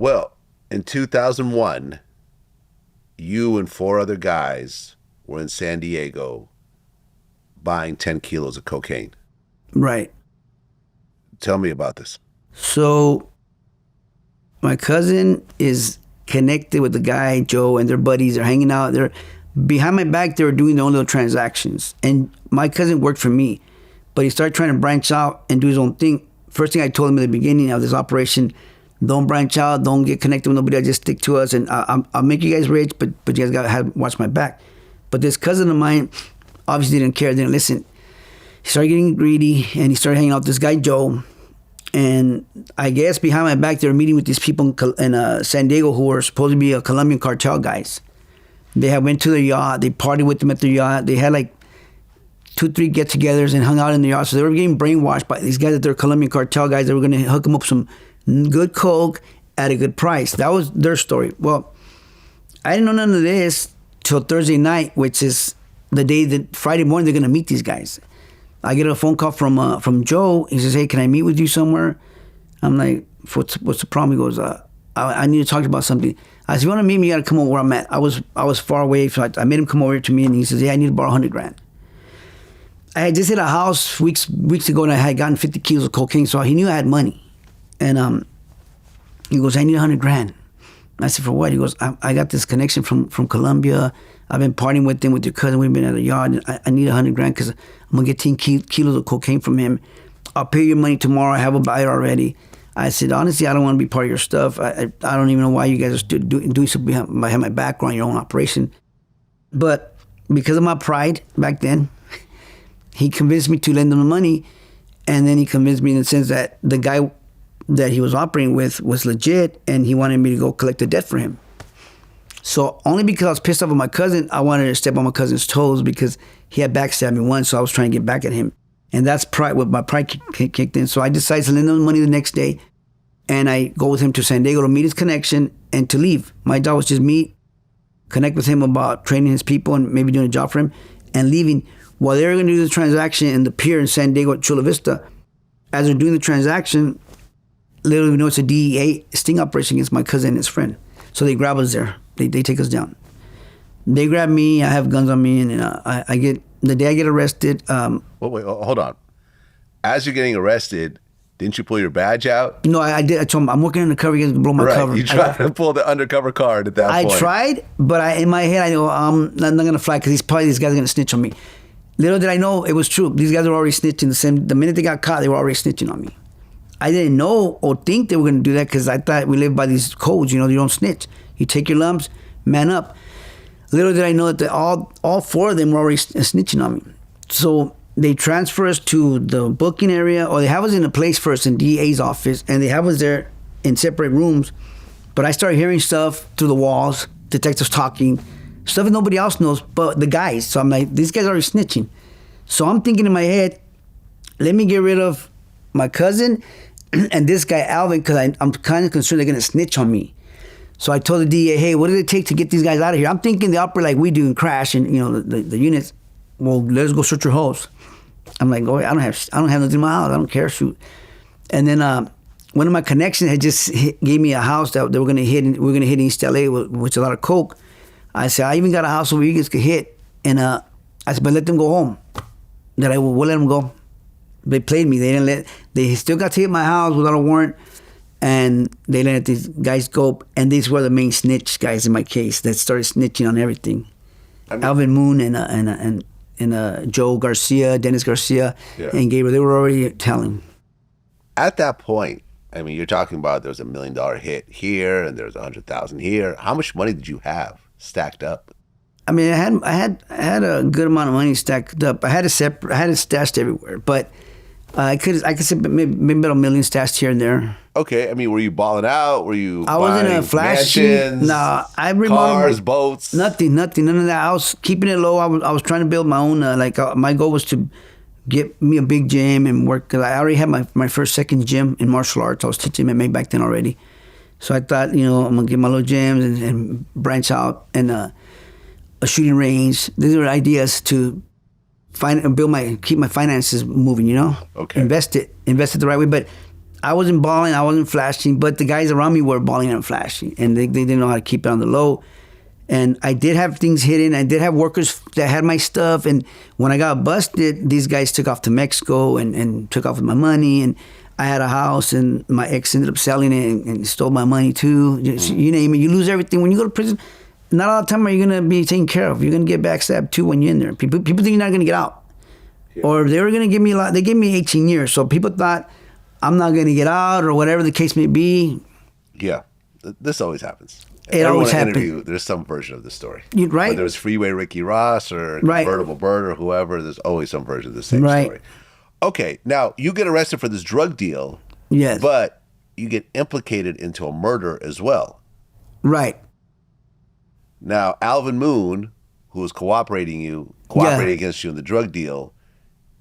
Well, in 2001, you and 4 other guys were in San Diego buying 10 kilos of cocaine. Right. Tell me about this. So my cousin is connected with the guy, Joe, and their buddies. They're hanging out. They're behind my back. They were doing their own little transactions. And my cousin worked for me, but he started trying to branch out and do his own thing. First thing I told him at the beginning of this operation, don't branch out, don't get connected with nobody. I just stick to us, and I'll make you guys rich, but you guys got to watch my back. But this cousin of mine obviously didn't care, didn't listen. He started getting greedy, and he started hanging out with this guy, Joe. And I guess behind my back, they were meeting with these people in San Diego who were supposed to be Colombian cartel guys. They had went to their yacht. They partied with them at their yacht. They had like 2-3 get-togethers and hung out in the yacht. So they were getting brainwashed by these guys that they're Colombian cartel guys. They were going to hook them up some good coke at a good price. That was their story. Well, I didn't know none of this till Thursday night, which is the day that Friday morning they're going to meet these guys. I get a phone call from Joe. He says, "Hey, can I meet with you somewhere?" I'm like, "What's the problem?" He goes, I need to talk about something." I said, "You want to meet me? You got to come over where I'm at." I was far away, so I made him come over to me, and he says, "Yeah, I need to borrow $100,000." I had just hit a house weeks ago, and I had gotten 50 kilos of cocaine, so he knew I had money. And he goes, "I need $100,000." I said, "For what?" He goes, I got this connection from Colombia. I've been partying with him, with your cousin. We've been at a yard. And I need $100,000 because I'm going to get 10 kilos of cocaine from him. I'll pay your money tomorrow. I have a buyer already. I said, "Honestly, I don't want to be part of your stuff. I don't even know why you guys are doing something behind my back on your own operation." But because of my pride back then, he convinced me to lend him the money. And then he convinced me in the sense that the guy that he was operating with was legit, and he wanted me to go collect the debt for him. So only because I was pissed off at my cousin, I wanted to step on my cousin's toes because he had backstabbed me once, so I was trying to get back at him. And that's pride, what my pride kicked in. So I decided to lend him the money the next day, and I go with him to San Diego to meet his connection and to leave. My job was just meet, connect with him about training his people and maybe doing a job for him, and leaving. While they were going to do the transaction in the pier in San Diego at Chula Vista, as they're doing the transaction, little do we know it's a DEA sting operation against my cousin and his friend. So they grab us there. They take us down. They grab me. I have guns on me, and I get the day I get arrested. Wait, hold on. As you're getting arrested, didn't you pull your badge out? No, I did. I told him I'm working undercover. You guys can blow my cover. You tried to pull the undercover card at that point. I tried, but in my head I know I'm not going to fly because these guys are going to snitch on me. Little did I know it was true. These guys were already snitching. The minute they got caught, they were already snitching on me. I didn't know or think they were going to do that because I thought we lived by these codes. You don't snitch. You take your lumps, man up. Little did I know that all 4 of them were already snitching on me. So they transfer us to the booking area, or they have us in a place first in DEA's office, and they have us there in separate rooms. But I started hearing stuff through the walls, detectives talking, stuff that nobody else knows but the guys. So I'm like, these guys are already snitching. So I'm thinking in my head, let me get rid of my cousin and this guy Alvin, because I'm kind of concerned they're going to snitch on me. So I told the DEA, "Hey, what does it take to get these guys out of here?" I'm thinking they operate like we do and crash, and the units. Well, let's go search your house. I'm like, "Oh, I don't have nothing in my house. I don't care, shoot." And then one of my connections had just gave me a house that they were going to hit. We're going to hit in East LA, which is a lot of coke. I said, "I even got a house where you guys could hit," and I said, "But let them go home." That we'll let them go. They played me. They still got to hit my house without a warrant. And they let these guys go, and these were the main snitch guys in my case that started snitching on everything. Alvin Moon and Joe Garcia, Dennis Garcia, and Gabriel. They were already telling. At that point, I mean, you're talking about there was $1 million hit here, and there was 100,000 here. How much money did you have stacked up? I mean, I had a good amount of money stacked up. I had it stashed everywhere, but I could say maybe about $1 million stashed here and there. Okay, I mean, were you balling out? Were you I wasn't a flashy. mansions, Nah, I remember cars, boats? Nothing, none of that. I was keeping it low. I was trying to build my own. My goal was to get me a big gym and work. Cause I already had my second gym in martial arts. I was teaching MMA back then already. So I thought, I'm gonna get my little gyms and branch out and a shooting range. These are ideas to keep my finances moving. Okay. Invest it the right way. But I wasn't balling, I wasn't flashing, but the guys around me were balling and flashing, and they didn't know how to keep it on the low. And I did have things hidden. I did have workers that had my stuff. And when I got busted, these guys took off to Mexico and took off with my money. And I had a house, and my ex ended up selling it and stole my money too. You name it. You lose everything. When you go to prison, not all the time are you going to be taken care of. You're going to get backstabbed too when you're in there. People think you're not going to get out. Yeah. Or they were going to give me a lot. They gave me 18 years. So people thought I'm not going to get out or whatever the case may be. Yeah. This always happens. It always happens. Interview, there's some version of the story. Right. Whether it's Freeway Ricky Ross or Convertible Bird or whoever, there's always some version of the same story. Okay, now you get arrested for this drug deal. Yes. But you get implicated into a murder as well. Right. Now, Alvin Moon, who was cooperating against you in the drug deal,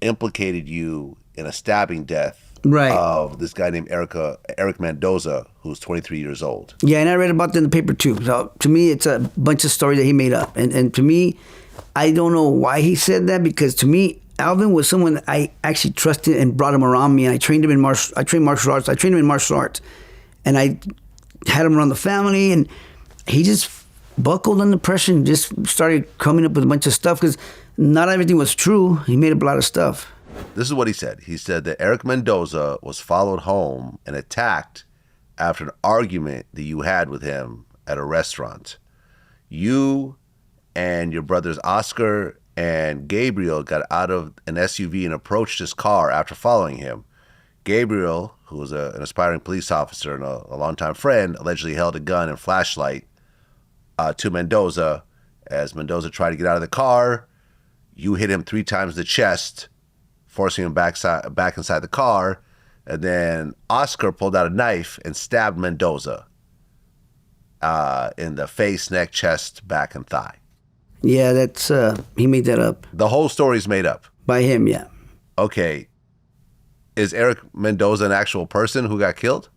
implicated you in a stabbing death of this guy named Eric Mendoza, who's 23 years old. Yeah, and I read about that in the paper too. So to me, it's a bunch of stories that he made up. And to me, I don't know why he said that, because to me, Alvin was someone that I actually trusted and brought him around me. And I trained him in martial arts. And I had him around the family, and he just buckled under pressure and just started coming up with a bunch of stuff, because not everything was true. He made up a lot of stuff. This is what he said. He said that Eric Mendoza was followed home and attacked after an argument that you had with him at a restaurant. You and your brothers Oscar and Gabriel got out of an SUV and approached his car after following him. Gabriel, who was an aspiring police officer and a longtime friend, allegedly held a gun and flashlight to Mendoza. As Mendoza tried to get out of the car, you hit him 3 times in the chest, forcing him back inside the car. And then Oscar pulled out a knife and stabbed Mendoza in the face, neck, chest, back, and thigh. Yeah, that's he made that up. The whole story's made up. By him, yeah. Okay. Is Eric Mendoza an actual person who got killed?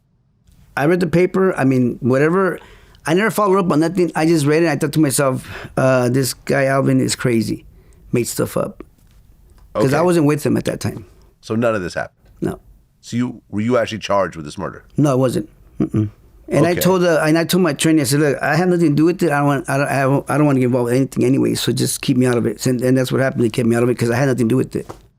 I read the paper. I mean, whatever. I never followed up on nothing. I just read it. I thought to myself, this guy Alvin is crazy. Made stuff up. Because I wasn't with him at that time. So none of this happened? No. So were you actually charged with this murder? No, I wasn't. Mm-mm. And I told my attorney, I said, look, I have nothing to do with it. I don't want to get involved with anything anyway. So just keep me out of it. And that's what happened. They kept me out of it because I had nothing to do with it.